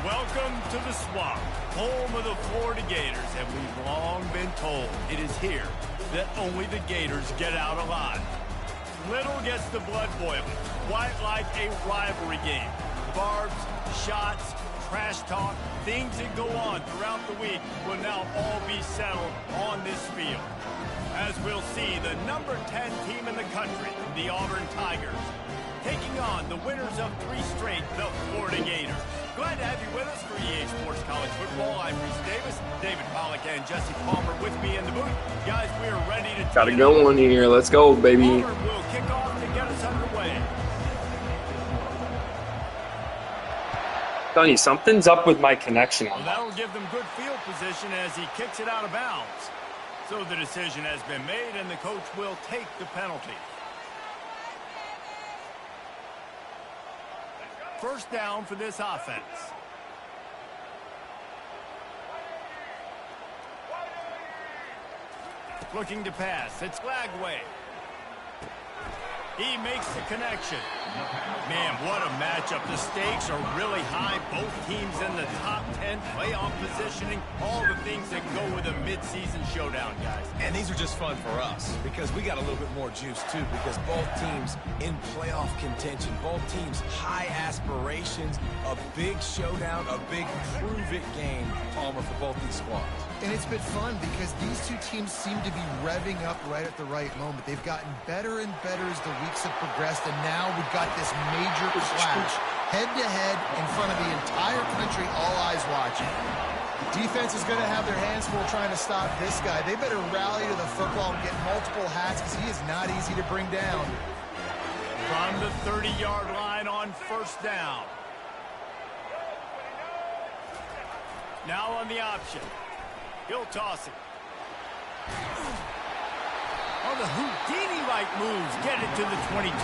Welcome to the Swamp, home of the Florida Gators, and we've long been told it is here that only the Gators get out alive. Little gets the blood boiling, quite like a rivalry game. Barbs, shots, trash talk, things that go on throughout the week will now all be settled on this field. As we'll see, the number 10 team in the country, the Auburn Tigers, taking on the winners of 3 straight, the Florida Gators. Glad to have you with us for EA Sports College Football. I'm Reese Davis, David Pollack, and Jesse Palmer with me in the booth. Guys, we are ready to got a good one here. Let's go, baby. Auburn will kick off to get us underway. Telling you, something's up with my connection. Well, that'll give them good field position as he kicks it out of bounds. So the decision has been made, and the coach will take the penalty. First down for this offense. Looking to pass. It's Lagway. He makes the connection. Man, what a matchup. The stakes are really high. Both teams in the top 10, playoff positioning, all the things that go with a midseason showdown, guys. And these are just fun for us because we got a little bit more juice, too, because both teams in playoff contention, both teams high aspirations, a big showdown, a big prove-it game, Palmer, for both these squads. And it's been fun because these two teams seem to be revving up right at the right moment. They've gotten better and better as the weeks have progressed, and now we've got this major clash, head-to-head in front of the entire country, all eyes watching. Defense is going to have their hands full trying to stop this guy. They better rally to the football and get multiple hats because he is not easy to bring down. From the 30-yard line on first down. Now on the option. He'll toss it. Oh, the Houdini-like moves get it to the 22.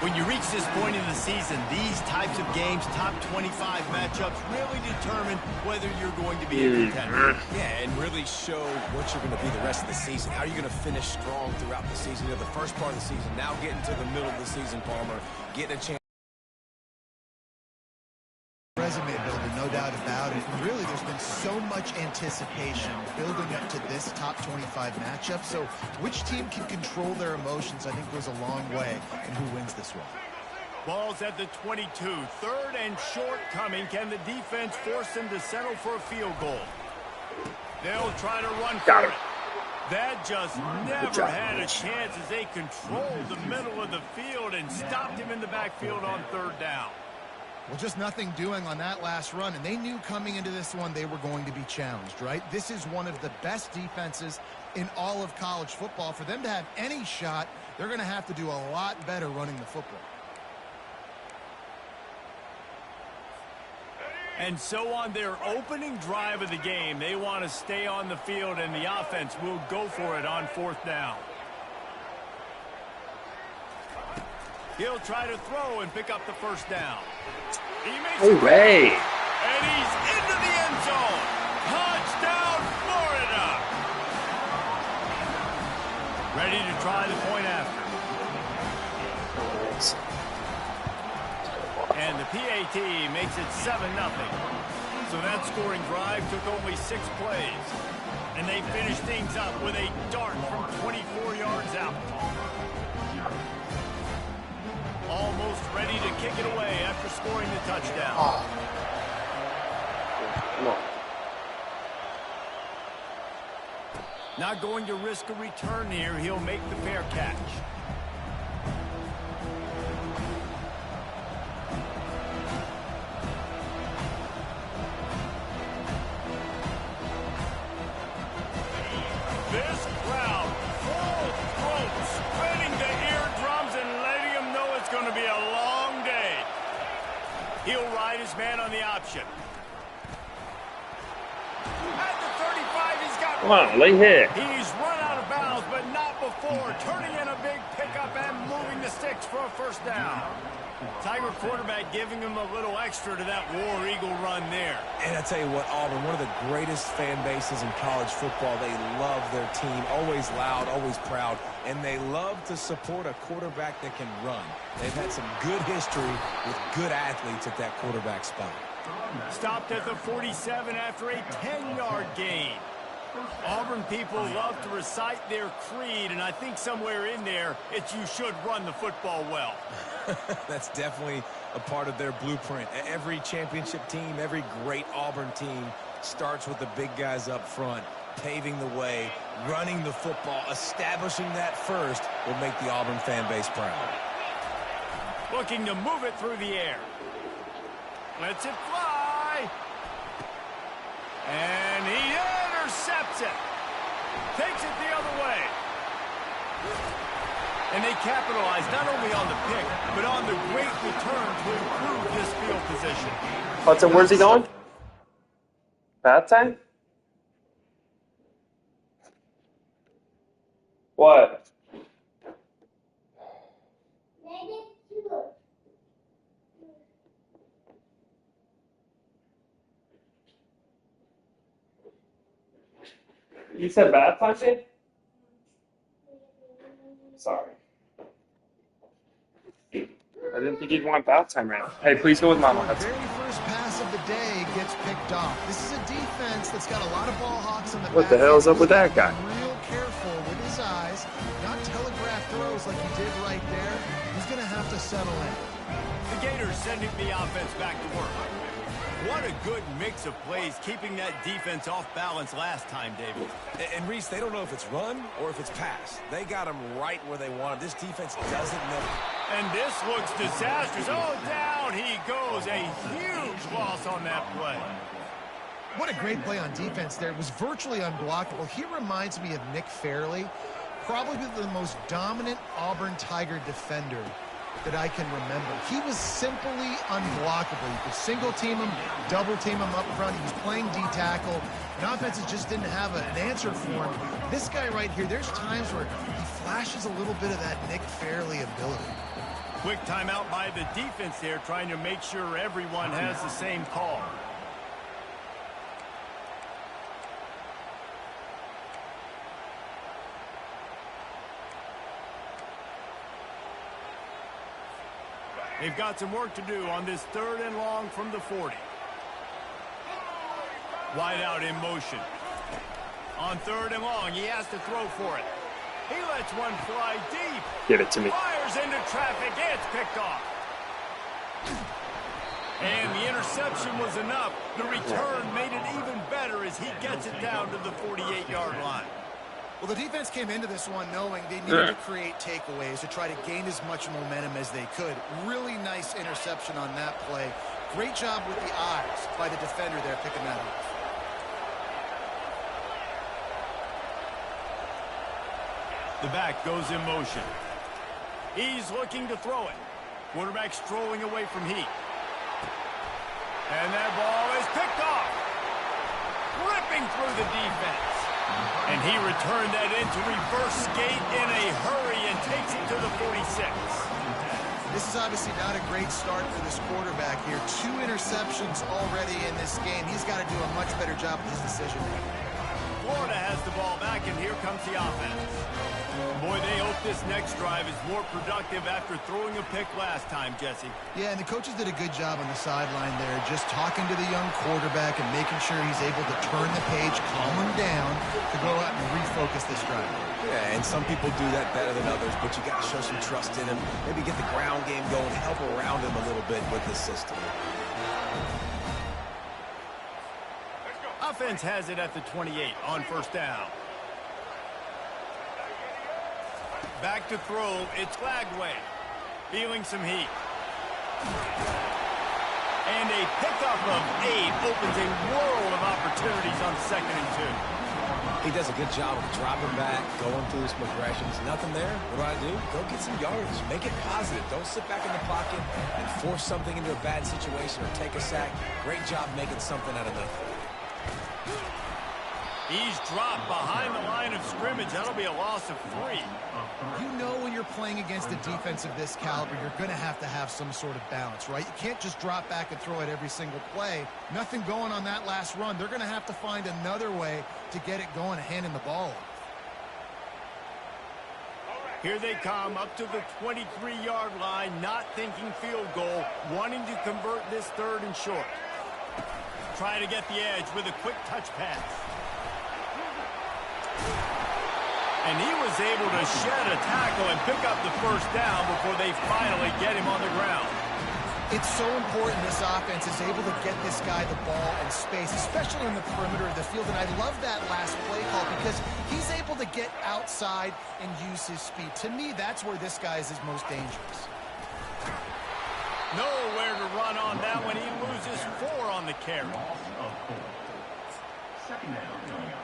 When you reach this point in the season, these types of games, top 25 matchups, really determine whether you're going to be a contender. Yeah, and really show what you're going to be the rest of the season. How are you going to finish strong throughout the season? You know, the first part of the season, now getting to the middle of the season, Palmer, getting a chance. Resume builder, no doubt about it. And really, there's been so much anticipation building up to this top 25 matchup. So which team can control their emotions, I think, goes a long way in who wins this one. Ball's at the 22. Third and short coming. Can the defense force them to settle for a field goal? They'll try to run for it. That just never had a chance as they controlled the middle of the field and stopped him in the backfield on third down. Well, just nothing doing on that last run, and they knew coming into this one they were going to be challenged, right? This is one of the best defenses in all of college football. For them to have any shot, they're going to have to do a lot better running the football. And so on their opening drive of the game, they want to stay on the field, and the offense will go for it on fourth down. He'll try to throw and pick up the first down. He makes it. Hooray! And he's into the end zone. Touchdown, Florida! Ready to try the point after. And the PAT makes it 7-0. So that scoring drive took only 6 plays. And they finished things up with a dart from 24 yards out. Almost ready to kick it away after scoring the touchdown. Come on. Not going to risk a return here. He'll make the fair catch. This crowd, full throat, spreading the eardrums and letting him know it's going to be a long day. He'll ride his man on the option. At the 35, he's got... Come on, late hit. He's run out of bounds, but not before turning in a big pickup and moving the sticks for a first down. Tiger quarterback giving him a little extra to that War Eagle run there. And I tell you what, Auburn, one of the greatest fan bases in college football. They love their team, always loud, always proud, and they love to support a quarterback that can run. They've had some good history with good athletes at that quarterback spot. Stopped at the 47 after a 10-yard gain. Auburn people love to recite their creed, and I think somewhere in there, it's you should run the football well. That's definitely a part of their blueprint. Every championship team, every great Auburn team starts with the big guys up front, paving the way, running the football, establishing that first will make the Auburn fan base proud. Looking to move it through the air. Lets it fly. And he intercepts it. Takes it the other way. And they capitalize not only on the pick, but on the great return to improve this field position. Hudson, where's he going? Bath time? What? You said bath time, Shane? Sorry. I didn't think you'd want bath time right now. Hey, please go with Mama. The very first pass of the day gets picked off. This is a defense that's got a lot of ball hawks in the back. What the hell's up with that guy? Real careful with his eyes, not telegraph throws like he did right there. He's going to have to settle in. The Gators sending the offense back to work. What a good mix of plays, keeping that defense off balance last time, David. And Reese, they don't know if it's run or if it's pass. They got them right where they want them. This defense doesn't know. And this looks disastrous. Oh, down he goes. A huge loss on that play. What a great play on defense there. It was virtually unblockable. He reminds me of Nick Fairley, probably the most dominant Auburn Tiger defender that I can remember. He was simply unblockable. You could single team him, double team him up front. He was playing D-tackle, and offenses just didn't have an answer for him. This guy right here, there's times where he flashes a little bit of that Nick Fairley ability. Quick timeout by the defense there, trying to make sure everyone has the same call. They've got some work to do on this 3rd and long from the 40. Wide out in motion. On 3rd and long, he has to throw for it. He lets one fly deep. Give it to me. Fires into traffic. It's picked off. And the interception was enough. The return made it even better as he gets it down to the 48-yard line. Well, the defense came into this one knowing they needed to create takeaways to try to gain as much momentum as they could. Really nice interception on that play. Great job with the eyes by the defender there picking that up. The back goes in motion. He's looking to throw it. Quarterback strolling away from heat. And that ball is picked off. Ripping through the defense. And he returned that into reverse skate in a hurry and takes it to the 46. This is obviously not a great start for this quarterback here. 2 interceptions already in this game. He's got to do a much better job with his decision. Florida has the ball back, and here comes the offense. Boy, they hope this next drive is more productive after throwing a pick last time, Jesse. Yeah, and the coaches did a good job on the sideline there, just talking to the young quarterback and making sure he's able to turn the page, calm him down, to go out and refocus this drive. Yeah, and some people do that better than others, but you got to show some trust in him. Maybe get the ground game going, help around him a little bit with the system. Offense has it at the 28 on 1st down. Back to throw, it's Lagway. Feeling some heat. And a pickup of 8 opens a world of opportunities on 2nd and 2. He does a good job of dropping back, going through his progressions. Nothing there. What do? Go get some yards. Make it positive. Don't sit back in the pocket and force something into a bad situation or take a sack. Great job making something out of nothing. He's dropped behind the line of scrimmage. That'll be a loss of 3. You know when you're playing against a defense of this caliber, you're going to have some sort of balance, right? You can't just drop back and throw it every single play. Nothing going on that last run. They're going to have to find another way to get it going and handing the ball off. Here they come up to the 23-yard line, not thinking field goal, wanting to convert this 3rd and short. trying to get the edge with a quick touch pass. And he was able to shed a tackle and pick up the first down before they finally get him on the ground. It's so important this offense is able to get this guy the ball and space, especially in the perimeter of the field. And I love that last play call because he's able to get outside and use his speed. To me, that's where this guy is his most dangerous. Nowhere to run on that one. He loses 4 on the carry. Second down coming up.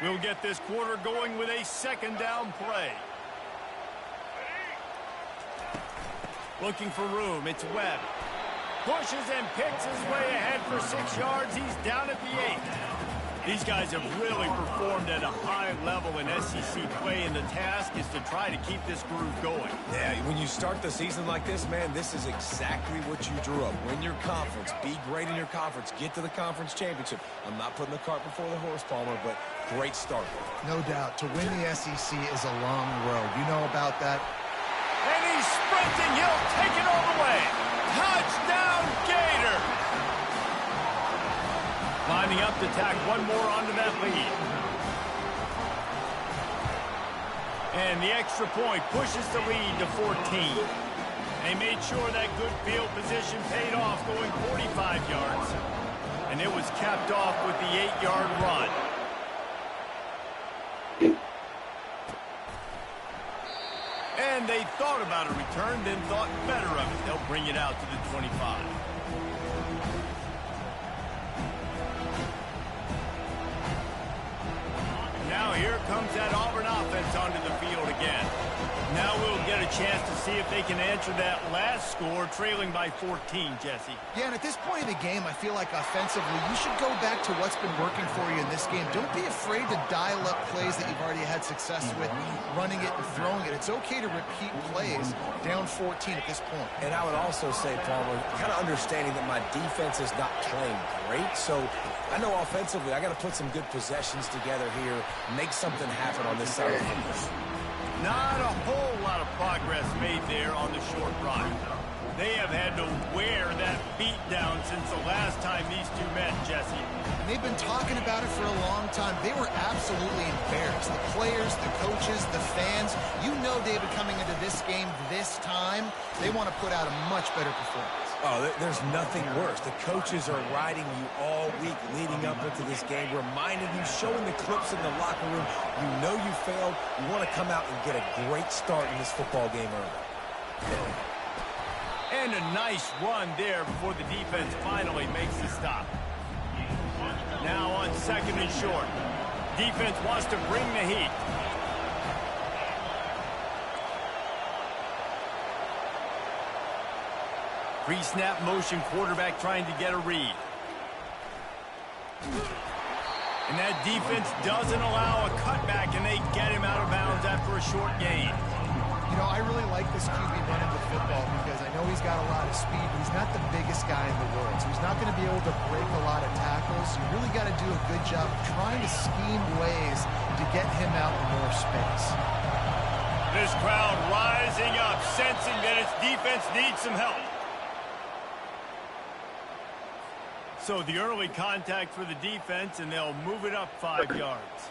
We'll get this quarter going with a second down play. Looking for room. It's Webb. Pushes and picks his way ahead for 6 yards. He's down at the 8. These guys have really performed at a high level in SEC play, and the task is to try to keep this groove going. Yeah, when you start the season like this, man, this is exactly what you drew up. Win your conference, be great in your conference, get to the conference championship. I'm not putting the cart before the horse, Palmer, but great start. No doubt. To win the SEC is a long road. You know about that? And he's sprinting. He'll take it all the way. Touchdown, Gator! Lining up to tack one more onto that lead. And the extra point pushes the lead to 14. They made sure that good field position paid off, going 45 yards. And it was capped off with the 8-yard run. And they thought about a return, then thought better of it. They'll bring it out to the 25. Now here comes that Auburn offense onto the field again. Now we'll get a chance to see if they can answer that last score, trailing by 14, Jesse. Yeah, and at this point in the game, I feel like offensively, you should go back to what's been working for you in this game. Don't be afraid to dial up plays that you've already had success with, running it and throwing it. It's okay to repeat plays down 14 at this point. And I would also say, Palmer, kind of understanding that my defense is not playing great, so I know offensively I got to put some good possessions together here, make something happen on this side of the football. Not a whole lot of progress made there on the short run. They have had to wear that beat down since the last time these two met, Jesse. And they've been talking about it for a long time. They were absolutely embarrassed. The players, the coaches, the fans. You know, David, coming into this game this time, they want to put out a much better performance. Oh, there's nothing worse. The coaches are riding you all week leading up into this game, reminding you, showing the clips in the locker room. You know you failed. You want to come out and get a great start in this football game early. And a nice run there before the defense finally makes the stop. Now on second and short. Defense wants to bring the heat. Pre-snap motion, quarterback trying to get a read. And that defense doesn't allow a cutback, and they get him out of bounds after a short gain. You know, I really like this QB running the football because I know he's got a lot of speed, but he's not the biggest guy in the world. So he's not going to be able to break a lot of tackles. You really got to do a good job trying to scheme ways to get him out in more space. This crowd rising up, sensing that its defense needs some help. So the early contact for the defense, and they'll move it up 5 yards.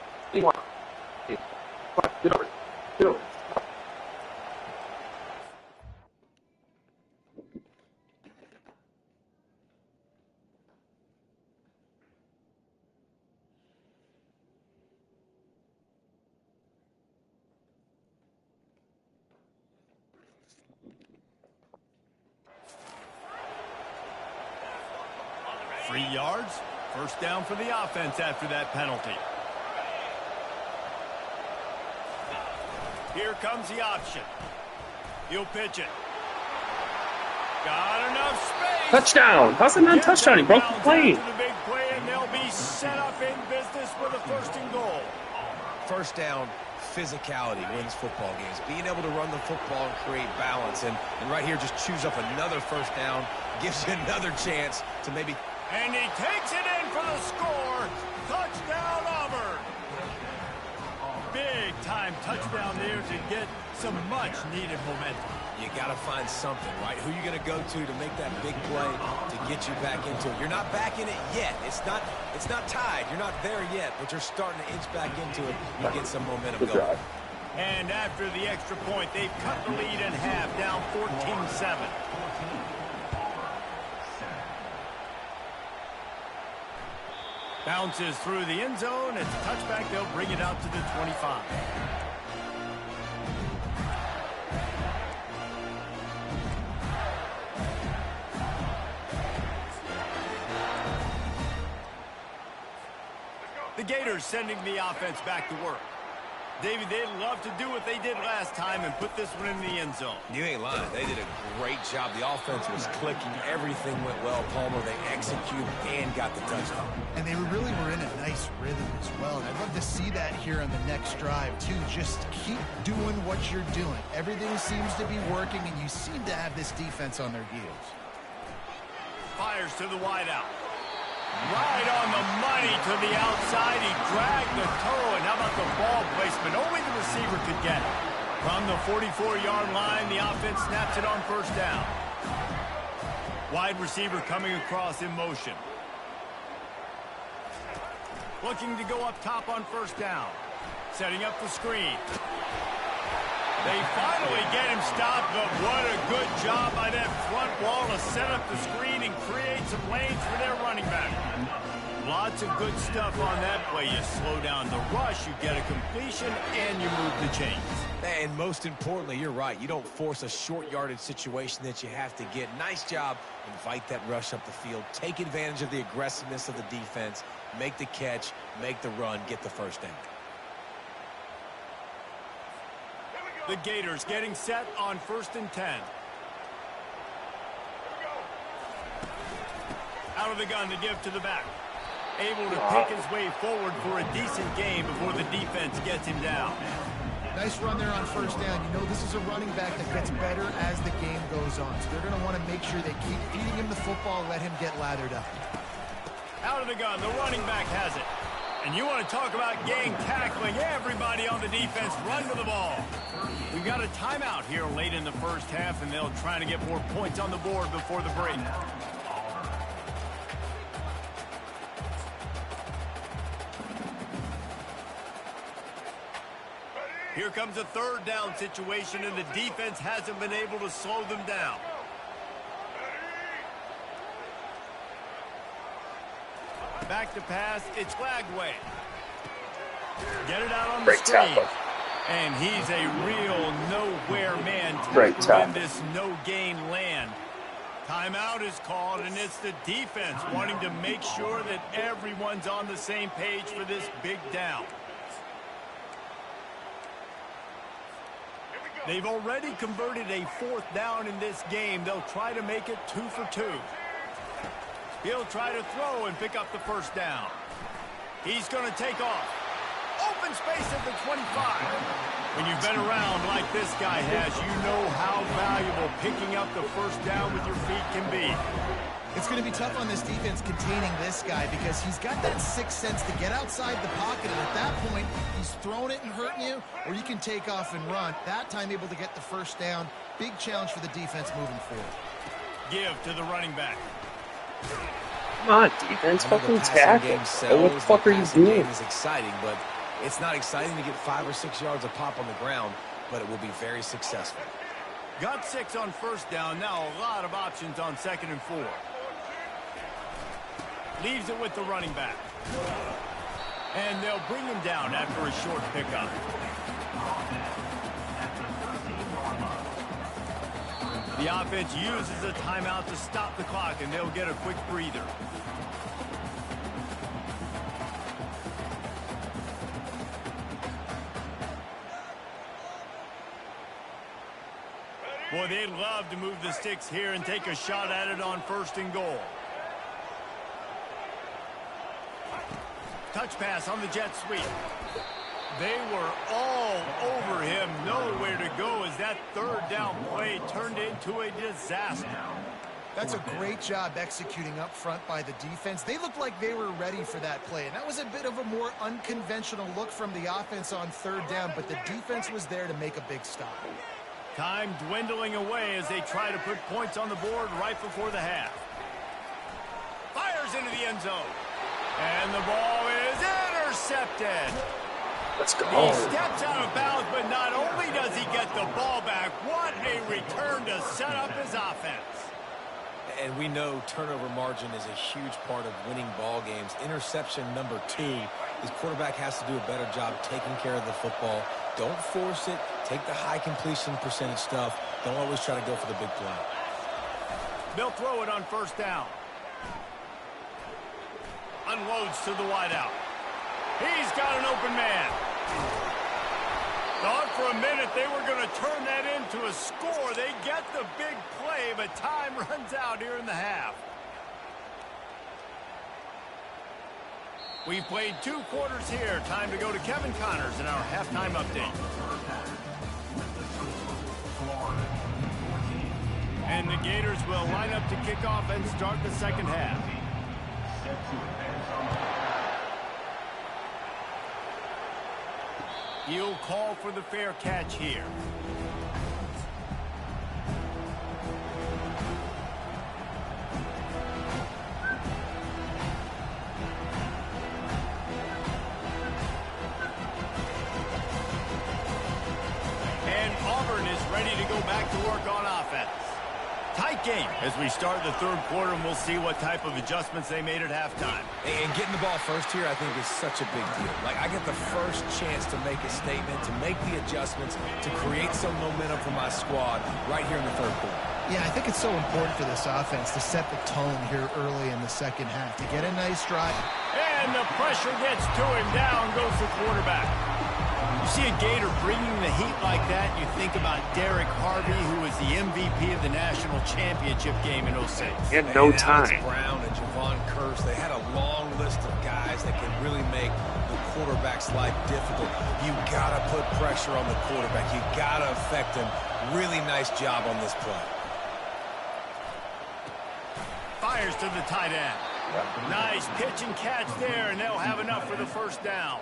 3 yards. First down for the offense after that penalty. Here comes the option. He'll pitch it. Got enough space. Touchdown. How's it not touchdown? He broke the plane. The big play, and they'll be set up in business with a first and goal. First down, physicality wins football games. Being able to run the football and create balance. And right here, just choose up another first down. Gives you another chance to maybe... And he takes it in for the score. Touchdown, Auburn. Big time touchdown there to get some much needed momentum. You got to find something, right? Who you going to go to make that big play to get you back into it? You're not back in it yet. It's not tied. You're not there yet, but you're starting to inch back into it. You get some momentum going. And after the extra point, they've cut the lead in half, down 14-7. Bounces through the end zone. It's a touchback. They'll bring it out to the 25. The Gators sending the offense back to work. David, they'd love to do what they did last time and put this one in the end zone. You ain't lying. They did a great job. The offense was clicking. Everything went well, Palmer. They executed and got the touchdown. And they really were in a nice rhythm as well. And I'd love to see that here on the next drive, too. Just keep doing what you're doing. Everything seems to be working, and you seem to have this defense on their heels. Fires to the wideout. Right on the money to the outside. He dragged the toe, and how about the ball placement? Only the receiver could get it. From the 44-yard line, the offense snaps it on first down. Wide receiver coming across in motion. Looking to go up top on first down. Setting up the screen. They finally get him stopped, but what a good job by that front wall to set up the screen and create some lanes for their running back. Lots of good stuff on that play. You slow down the rush, you get a completion, and you move the chains. And most importantly, you're right. You don't force a short yardage situation that you have to get. Nice job. Invite that rush up the field. Take advantage of the aggressiveness of the defense. Make the catch, make the run, get the first down. The Gators getting set on 1st and 10. Out of the gun to give to the back. Able to pick his way forward for a decent game before the defense gets him down. Nice run there on first down. You know this is a running back that gets better as the game goes on. So they're going to want to make sure they keep feeding him the football, let him get lathered up. Out of the gun, the running back has it. And you want to talk about gang tackling. Everybody on the defense run to the ball. We've got a timeout here late in the first half, and they'll try to get more points on the board before the break. Here comes a third down situation, and the defense hasn't been able to slow them down. Back to pass, it's Lagway. Get it out on the screen. Tackle. And he's a real nowhere man in this no-gain land. Timeout is called, and it's the defense wanting to make sure that everyone's on the same page for this big down. They've already converted a 4th down in this game. They'll try to make it 2 for 2. He'll try to throw and pick up the first down. He's going to take off. Open space at the 25. When you've been around like this guy has, you know how valuable picking up the first down with your feet can be. It's going to be tough on this defense containing this guy because he's got that sixth sense to get outside the pocket, and at that point, he's throwing it and hurting you, or you can take off and run. That time able to get the first down. Big challenge for the defense moving forward. Give to the running back. Come on, defense, fucking tackle. What the fuck are you doing? It's exciting, but it's not exciting to get 5 or 6 yards a pop on the ground, but it will be very successful. Got 6 on first down. Now a lot of options on 2nd and 4. Leaves it with the running back. And they'll bring him down after a short pickup. The offense uses a timeout to stop the clock, and they'll get a quick breather. Boy, they'd love to move the sticks here and take a shot at it on 1st and goal. Touch pass on the jet sweep. They were all over him. Nowhere to go as that 3rd down play turned into a disaster. That's a great job executing up front by the defense. They looked like they were ready for that play, and that was a bit of a more unconventional look from the offense on 3rd down, but the defense was there to make a big stop. Time dwindling away as they try to put points on the board right before the half. Fires into the end zone. And the ball is intercepted. Let's go. He steps out of bounds, but not only does he get the ball back, what a return to set up his offense. And we know turnover margin is a huge part of winning ball games. Interception number 2. His quarterback has to do a better job taking care of the football. Don't force it. Take the high completion percentage stuff. Don't always try to go for the big play. They'll throw it on 1st down. Unloads to the wideout. He's got an open man. Thought for a minute they were going to turn that into a score. They get the big play, but time runs out here in the half. We've played 2 quarters here. Time to go to Kevin Connors in our halftime update. And the Gators will line up to kick off and start the 2nd half. He'll call for the fair catch here. And Auburn is ready to go back to work on offense. Tight game as we start the 3rd quarter, and we'll see what type of adjustments they made at halftime. And getting the ball first here, I think, is such a big deal. Like, I get the first chance to make a statement, to make the adjustments, to create some momentum for my squad right here in the 3rd quarter. Yeah, I think it's so important for this offense to set the tone here early in the 2nd half, to get a nice drive. And the pressure gets to him. Down goes the quarterback. You see a Gator bringing the heat like that, you think about Derek Harvey, who was the MVP of the national championship game in 06. He had no time. Alex Brown and Javon Curse, they had a long list of guys that can really make the quarterback's life difficult. You got to put pressure on the quarterback. You got to affect him. Really nice job on this play. Fires to the tight end. Nice pitch and catch there, and they'll have enough for the 1st down.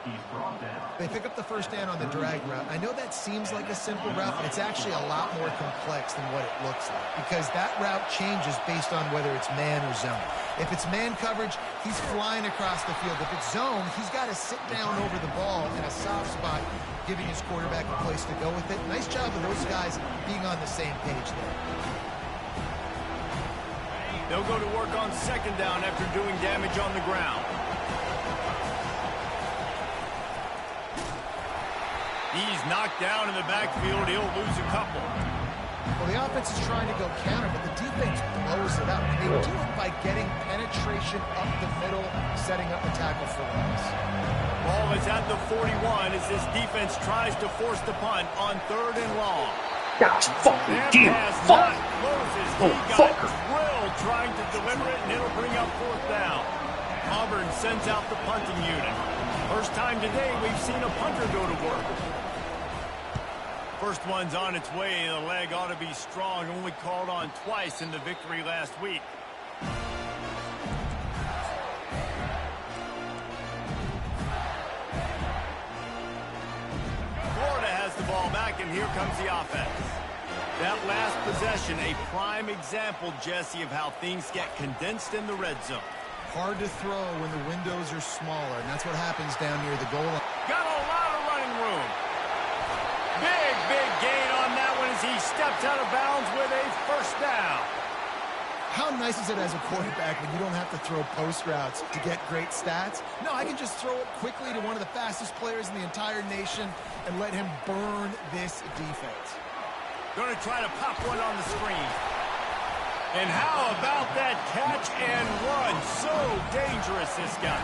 They pick up the 1st down on the drag route. I know that seems like a simple route, but it's actually a lot more complex than what it looks like, because that route changes based on whether it's man or zone. If it's man coverage, he's flying across the field. If it's zone, he's got to sit down over the ball in a soft spot, giving his quarterback a place to go with it. Nice job of those guys being on the same page there. They'll go to work on 2nd down after doing damage on the ground. He's knocked down in the backfield. He'll lose a couple. Well, the offense is trying to go counter, but the defense blows it up. And they do it by getting penetration up the middle, setting up a tackle for loss. Ball is at the 41 as this defense tries to force the punt on 3rd and long. Gosh, fucking damn, fuck. He got drilled trying to deliver it, and it'll bring up 4th down. Auburn sends out the punting unit. First time today we've seen a punter go to work. First one's on its way. The leg ought to be strong. Only called on twice in the victory last week. Florida has the ball back, and here comes the offense. That last possession, a prime example, Jesse, of how things get condensed in the red zone. Hard to throw when the windows are smaller, and that's what happens down near the goal line. Got a lot of running room. Big gain on that one as he steps out of bounds with a 1st down. How nice is it as a quarterback when you don't have to throw post routes to get great stats? No, I can just throw it quickly to one of the fastest players in the entire nation and let him burn this defense. Going to try to pop one on the screen. And how about that catch and run? So dangerous, this guy.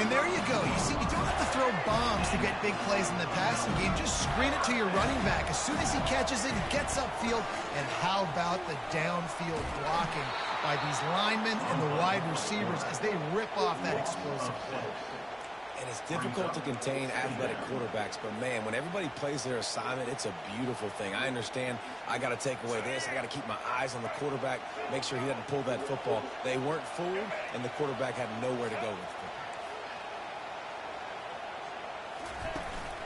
And there you go. You see, you don't have to throw bombs to get big plays in the passing game. Just screen it to your running back. As soon as he catches it, he gets upfield. And how about the downfield blocking by these linemen and the wide receivers as they rip off that explosive play? And it's difficult to contain athletic quarterbacks, but man, when everybody plays their assignment, it's a beautiful thing. I understand I got to take away this. I got to keep my eyes on the quarterback, make sure he doesn't pull that football. They weren't fooled, and the quarterback had nowhere to go with it.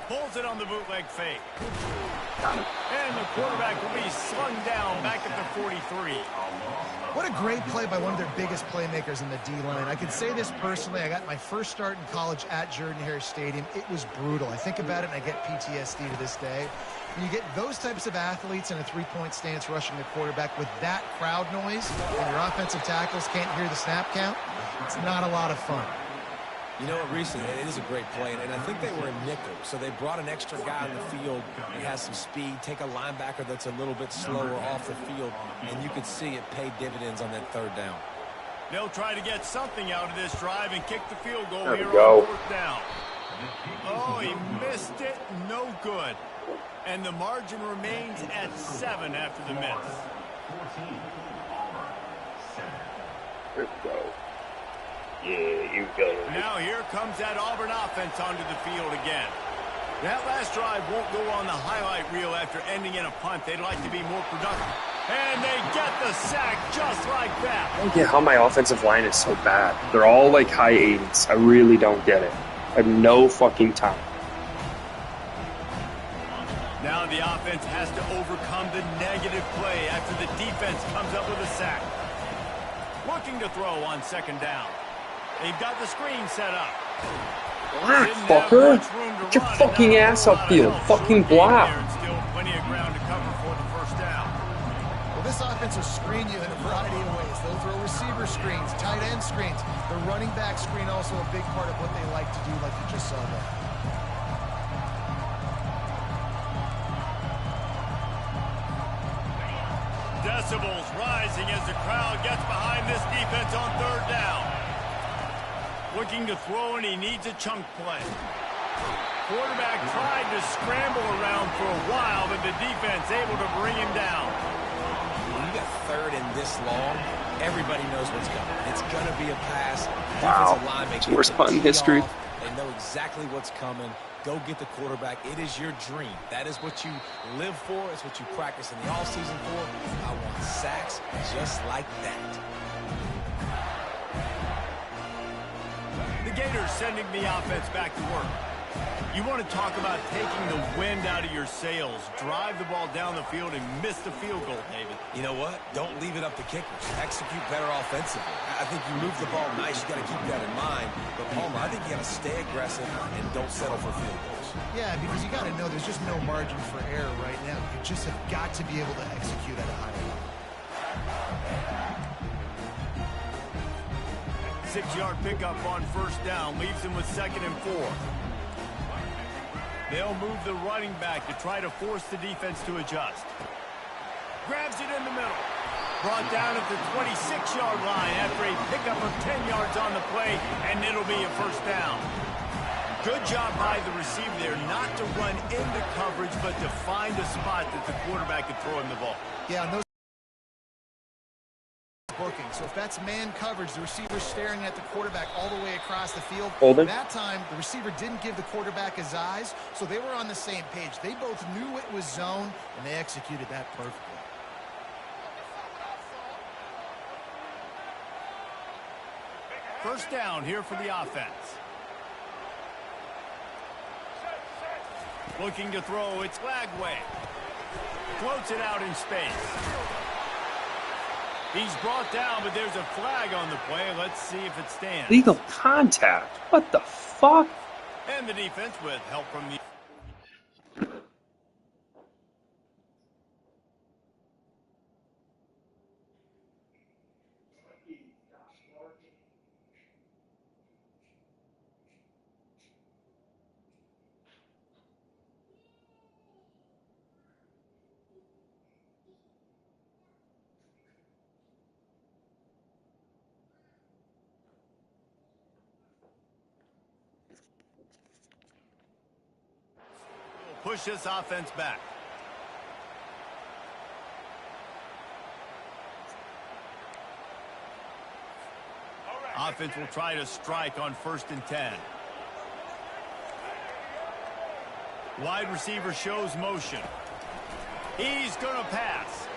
Pulls it on the bootleg fake. And the quarterback will be slung down back at the 43. What a great play by one of their biggest playmakers in the D-line. I can say this personally. I got my first start in college at Jordan-Hare Stadium. It was brutal. I think about it, and I get PTSD to this day. When you get those types of athletes in a three-point stance rushing the quarterback with that crowd noise, and your offensive tackles can't hear the snap count, it's not a lot of fun. You know what, recently, it is a great play, and I think they were in nickel, so they brought an extra guy on the field that has some speed, take a linebacker that's a little bit slower off the field, and you could see it pay dividends on that third down. They'll try to get something out of this drive and kick the field goal There we here go. on fourth down. Oh, he missed it. No good. And the margin remains at 7 after the miss. There we go. Yeah, you go. Now here comes that Auburn offense onto the field again. That last drive won't go on the highlight reel after ending in a punt. They'd like to be more productive. And they get the sack just like that. I don't get how my offensive line is so bad. They're all like high 80s. I really don't get it. I have no fucking time. Now the offense has to overcome the negative play after the defense comes up with a sack. Looking to throw on second down. They've got the screen set up. Block, fucker. Get your fucking ass upfield. Fucking block. Still plenty of ground to cover for the first down. Well, this offense will screen you in a variety of ways. They'll throw receiver screens, tight end screens. The running back screen also a big part of what they like to do, like you just saw there. Decibels rising as the crowd gets behind this defense on third down. Looking to throw, and he needs a chunk play. Quarterback tried to scramble around for a while, but the defense able to bring him down. When you got third and this long, everybody knows what's coming. It's going to be a pass. Wow. Defensive line makes Worst punt in history. They know exactly what's coming. Go get the quarterback. It is your dream. That is what you live for. It's what you practice in the offseason for. I want sacks just like that. The Gators sending the offense back to work. You want to talk about taking the wind out of your sails. Drive the ball down the field and miss the field goal, David. You know what? Don't leave it up to kickers. Execute better offensively. I think you move the ball nice. You got to keep that in mind. But, Palmer, I think you got to stay aggressive and don't settle for field goals. Yeah, because you got to know there's just no margin for error right now. You just have got to be able to execute at a high level. 6-yard pickup on first down leaves him with 2nd and 4. They'll move the running back to try to force the defense to adjust. Grabs it in the middle. Brought down at the 26-yard line after a pickup of 10 yards on the play, and it'll be a first down. Good job by the receiver there not to run into coverage, but to find a spot that the quarterback could throw him the ball. Yeah, and those booking. So if that's man coverage, the receiver staring at the quarterback all the way across the field. Holding. That time, the receiver didn't give the quarterback his eyes, so they were on the same page. They both knew it was zone, and they executed that perfectly. First down here for the offense. Looking to throw, it's Lagway. Floats it out in space. He's brought down, but there's a flag on the play. Let's see if it stands. Legal contact. What the fuck? And the defense with help from the... push this offense back. Offense will try to strike on 1st and 10. Wide receiver shows motion. He's going to pass.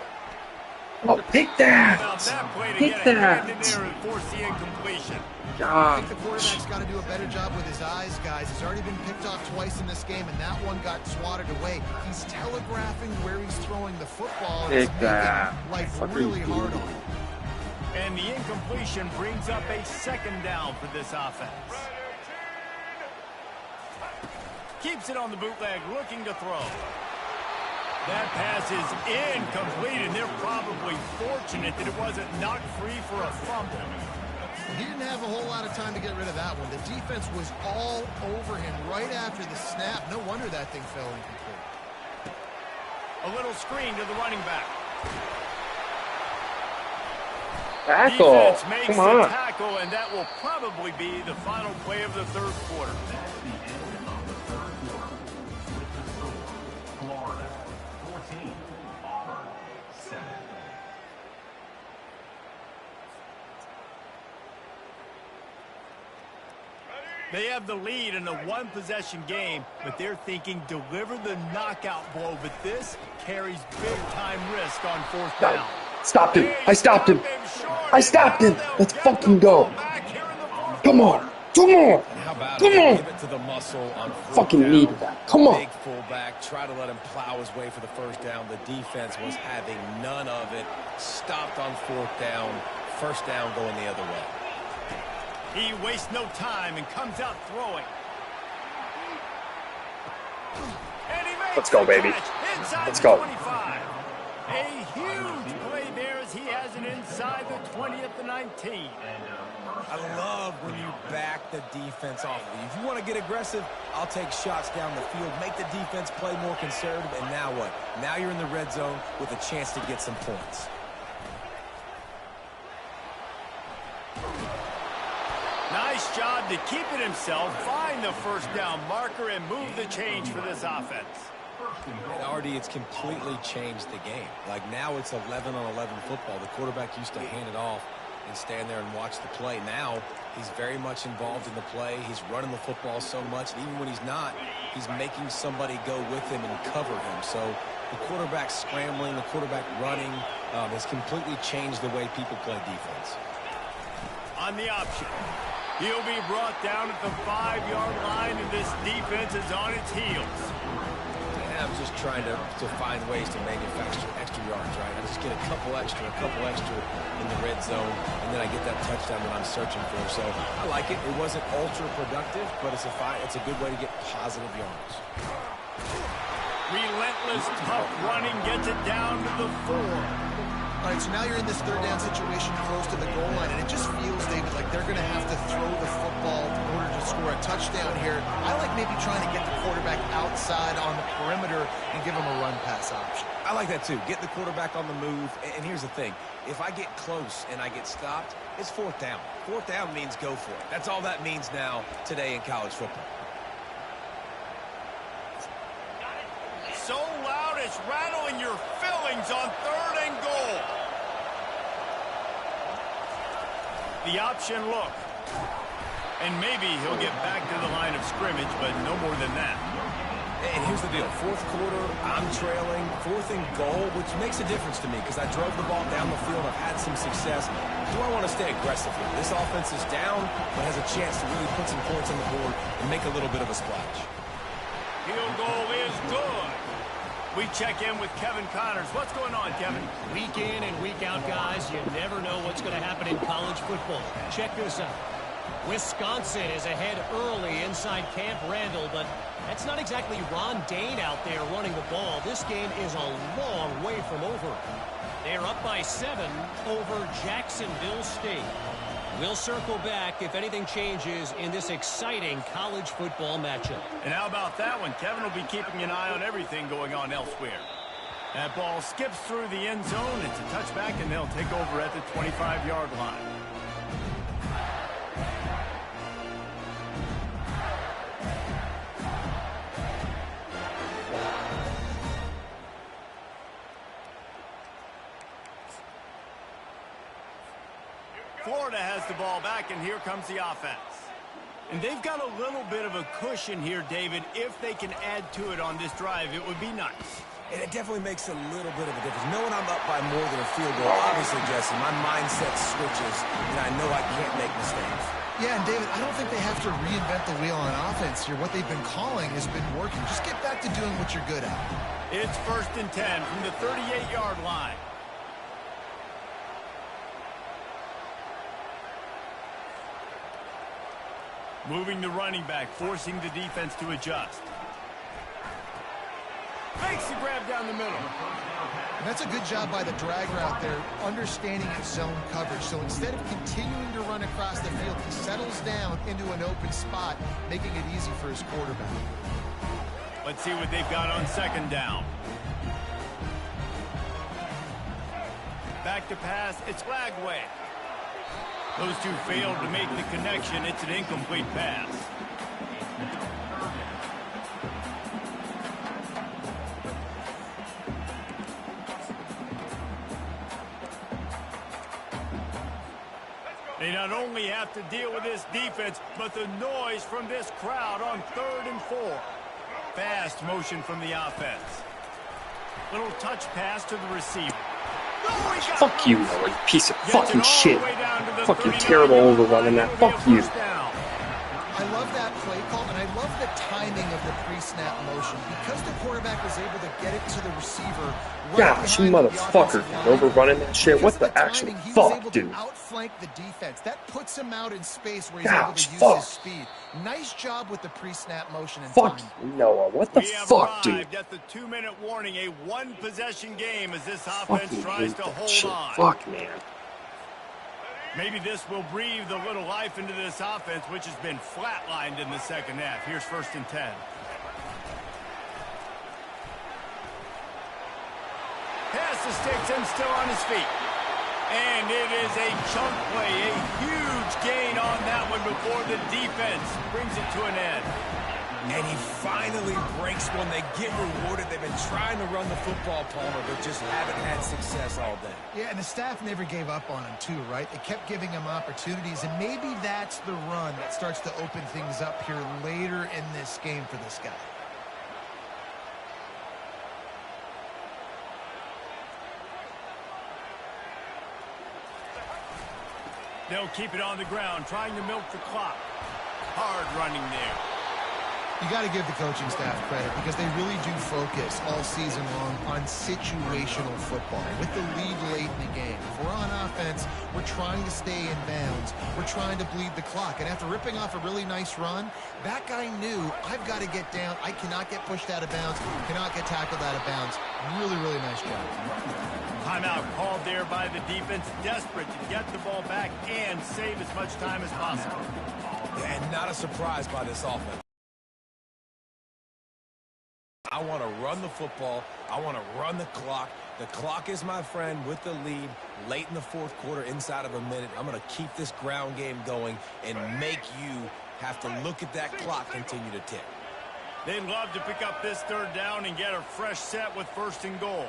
Oh, pick that! Now that play to Pick get a hand in that! there and force the incompletion. I think the quarterback's got to do a better job with his eyes, guys. He's already been picked off twice in this game, and that one got swatted away. He's telegraphing where he's throwing the football. And it's Pick making that. life Fucking really hard on him. And the incompletion brings up a 2nd down for this offense. Keeps it on the bootleg, looking to throw. That pass is incomplete, and they're probably fortunate that it wasn't knocked free for a fumble. He didn't have a whole lot of time to get rid of that one. The defense was all over him right after the snap. No wonder that thing fell incomplete. A little screen to the running back. Tackle! Defense makes Come the on. tackle, and that will probably be the final play of the 3rd quarter. They have the lead in a 1-possession game, but they're thinking deliver the knockout blow. But this carries big-time risk on 4th down. Stopped him. I stopped him. I stopped him. Let's fucking go. Come on. Come on. How about Come it? on. Give it to the muscle on 4th Fucking down. needed that. Come on. Big fullback. Try to let him plow his way for the 1st down. The defense was having none of it. Stopped on 4th down. 1st down going the other way. He wastes no time and comes out throwing. And he makes Let's go, the baby. catch inside Let's the go. 25. A huge play there as he has it inside the 20 at the 19. I love when you back the defense off of you. If you want to get aggressive, I'll take shots down the field, make the defense play more conservative, and now what? Now you're in the red zone with a chance to get some points. Nice job to keep it himself, find the 1st down marker, and move the change for this offense. And already it's completely changed the game. Like now it's 11 on 11 football. The quarterback used to hand it off and stand there and watch the play. Now he's very much involved in the play. He's running the football so much, and even when he's not, he's making somebody go with him and cover him. So the quarterback scrambling, the quarterback running has completely changed the way people play defense. On the option, he'll be brought down at the 5-yard line, and this defense is on its heels. And I'm just trying to find ways to manufacture extra yards, right? I just get a couple extra in the red zone, and then I get that touchdown that I'm searching for. So I like it. It wasn't ultra productive, but it's a good way to get positive yards. Relentless, tough running gets it down to the 4. All right, so now you're in this 3rd down situation close to the goal line, and it just feels, David, like they're going to have to throw the football in order to score a touchdown here. I like maybe trying to get the quarterback outside on the perimeter and give him a run-pass option. I like that too. Get the quarterback on the move. And here's the thing. If I get close and I get stopped, it's 4th down. 4th down means go for it. That's all that means now today in college football. So loud it's rattling your fillings on 3rd and goal. The option look. And maybe he'll get back to the line of scrimmage, but no more than that. And here's the deal. 4th quarter, I'm trailing. 4th and goal, which makes a difference to me because I drove the ball down the field. I've had some success. Do I want to stay aggressive here? This offense is down, but has a chance to really put some points on the board and make a little bit of a splash. Field goal is good. We check in with Kevin Connors. What's going on, Kevin? Week in and week out, guys, you never know what's going to happen in college football. Check this out. Wisconsin is ahead early inside Camp Randall, but that's not exactly Ron Dane out there running the ball. This game is a long way from over. They're up by 7 over Jacksonville State. We'll circle back if anything changes in this exciting college football matchup. And how about that one? Kevin will be keeping an eye on everything going on elsewhere. That ball skips through the end zone. It's a touchback, and they'll take over at the 25-yard line. Florida has the ball back, and here comes the offense. And they've got a little bit of a cushion here, David. If they can add to it on this drive, it would be nice. And it definitely makes a little bit of a difference. Knowing I'm up by more than a field goal, obviously, Jesse, my mindset switches, and I know I can't make mistakes. Yeah, and David, I don't think they have to reinvent the wheel on offense here. What they've been calling has been working. Just get back to doing what you're good at. It's 1st and 10 from the 38-yard line. Moving the running back, forcing the defense to adjust. Makes the grab down the middle. And that's a good job by the drag route there, understanding his zone coverage. So instead of continuing to run across the field, he settles down into an open spot, making it easy for his quarterback. Let's see what they've got on 2nd down. Back to pass, it's Lagway. Those two failed to make the connection. It's an incomplete pass. They not only have to deal with this defense, but the noise from this crowd on 3rd and 4. Fast motion from the offense. Little touch pass to the receiver. Fuck you, Noah, you piece of fucking shit. Fucking terrible overrunning that. Fuck you. I love that play call, and I love the timing of the pre-snap motion. Because the quarterback was able to get it to the receiver. Gosh, you motherfucker, overrunning that shit. What the actual fuck, dude? Outflank the defense. That puts him out in space where he's Gosh, able to use his speed. Nice job with the pre-snap motion and fuck timing. Noah, what the fuck, dude? At the 2-minute warning, a one-possession game as this offense tries to hold on. Fuck, man. Maybe this will breathe a little life into this offense, which has been flatlined in the 2nd half. Here's 1st and 10. Pass to sticks him still on his feet. And it is a chunk play, a huge gain on that one before the defense brings it to an end. And he finally breaks one. They get rewarded. They've been trying to run the football, Palmer, but just haven't had success all day. Yeah, and the staff never gave up on him, too, right? They kept giving him opportunities, and maybe that's the run that starts to open things up here later in this game for this guy. They'll keep it on the ground, trying to milk the clock. Hard running there. You got to give the coaching staff credit because they really do focus all season long on situational football with the lead late in the game. If we're on offense, we're trying to stay in bounds. We're trying to bleed the clock. And after ripping off a really nice run, that guy knew, I've got to get down. I cannot get pushed out of bounds, cannot get tackled out of bounds. Really, really nice job. Timeout called there by the defense, desperate to get the ball back and save as much time as possible. And not a surprise by this offense. I want to run the football. I want to run the clock. The clock is my friend with the lead late in the 4th quarter, inside of a minute. I'm going to keep this ground game going and make you have to look at that clock continue to tick. They'd love to pick up this 3rd down and get a fresh set with 1st and goal.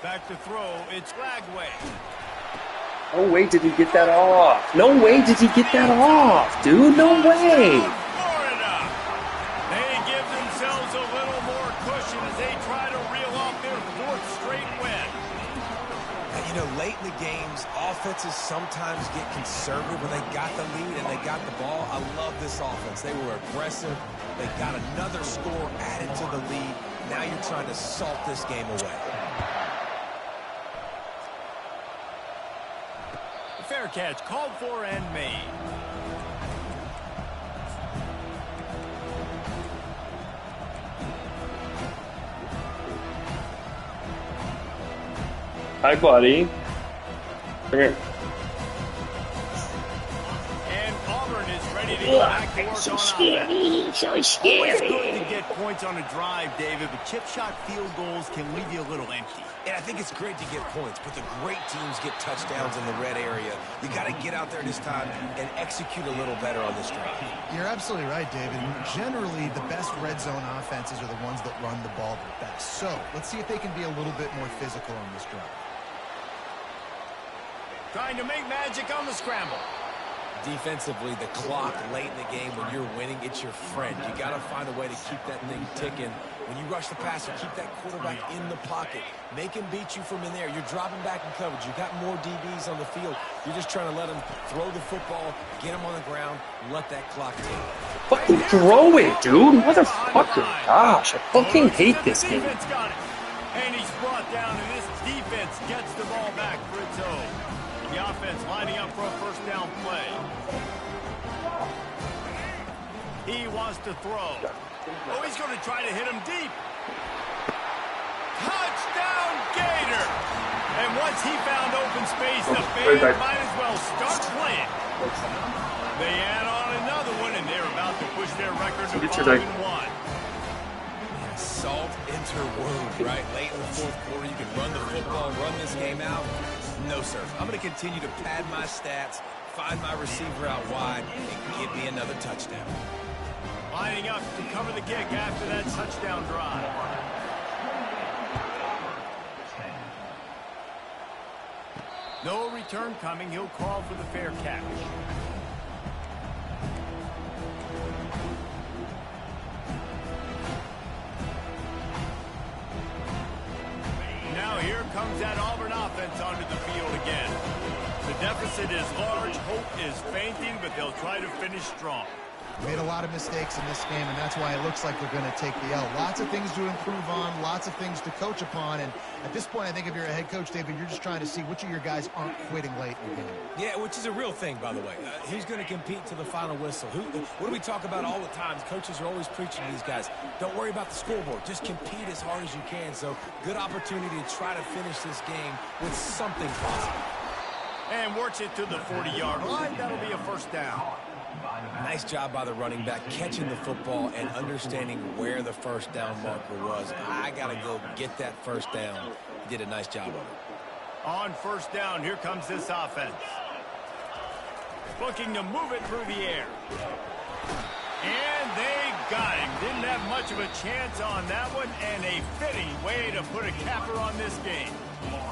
Back to throw, it's Lagway. No way did he get that off. No way did he get that off, dude. No way. Florida. They give themselves a little more cushion as they try to reel off their 4th straight win. And, you know, late in the games, offenses sometimes get conservative when they got the lead and they got the ball. I love this offense. They were aggressive. They got another score added to the lead. Now you're trying to salt this game away. Fair catch, called for and made. Hi, buddy. Come here. And Auburn is ready to go back to work So on scary. offense. So Always scary. good to get points on a drive, David, but chip shot field goals can leave you a little empty. And I think it's great to get points, but the great teams get touchdowns in the red area. You got to get out there this time and execute a little better on this drive. You're absolutely right, David. Generally, the best red zone offenses are the ones that run the ball the best. So let's see if they can be a little bit more physical on this drive. trying to make magic on the scramble. Defensively, the clock late in the game when you're winning, it's your friend. You got to find a way to keep that thing ticking. When you rush the passer, keep that quarterback in the pocket. Make him beat you from in there. You're dropping back in coverage. You got more DBs on the field. You're just trying to let him throw the football, get him on the ground, let that clock tick. Fucking throw it, dude. Motherfucker. Gosh, I fucking hate this game. Got it. And he's brought down, and this defense gets the ball back for its own. The offense lining up for a first down play. He wants to throw. Oh, he's going to try to hit him deep. Touchdown, Gator! And once he found open space, the fans might as well start playing. They add on another one, and they're about to push their record to 5-1. Salt into wound, right? Late in the fourth quarter, you can run the football, run this game out. No, sir. I'm going to continue to pad my stats, find my receiver out wide, and give me another touchdown. Lining up to cover the kick after that touchdown drive. No return coming. He'll call for the fair catch. Now here comes that Auburn offense onto the field again. The deficit is large. Hope is fainting, but they'll try to finish strong. Made a lot of mistakes in this game, and that's why it looks like they're going to take the L. Lots of things to improve on, lots of things to coach upon, and at this point, I think if you're a head coach, David, you're just trying to see which of your guys aren't quitting late in the game. Yeah, which is a real thing, by the way. Who's going to compete to the final whistle? What do we talk about all the time? Coaches are always preaching to these guys. Don't worry about the scoreboard. Just compete as hard as you can. So, good opportunity to try to finish this game with something positive. And works it to the 40-yard line. That'll be a first down. Nice job by the running back, catching the football and understanding where the first down marker was. I got to go get that first down. He did a nice job of it. On first down, here comes this offense. Looking to move it through the air. And they got him. Didn't have much of a chance on that one, and a fitting way to put a capper on this game.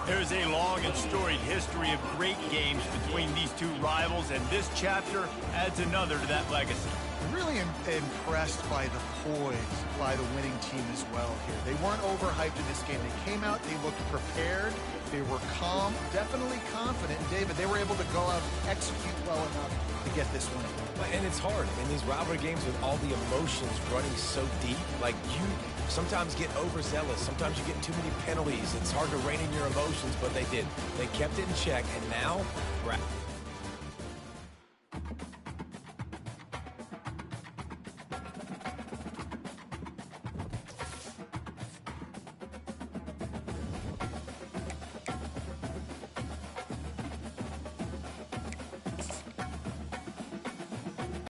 There's a long and storied history of great games between these two rivals, and this chapter adds another to that legacy. I'm really impressed by the poise by the winning team as well here. They weren't overhyped in this game. They came out, they looked prepared, they were calm, definitely confident. And David, they were able to go out and execute well enough to get this win. And it's hard in these rivalry games with all the emotions running so deep. Like, you sometimes get overzealous. Sometimes you get too many penalties. It's hard to rein in your emotions, but they did. They kept it in check, and now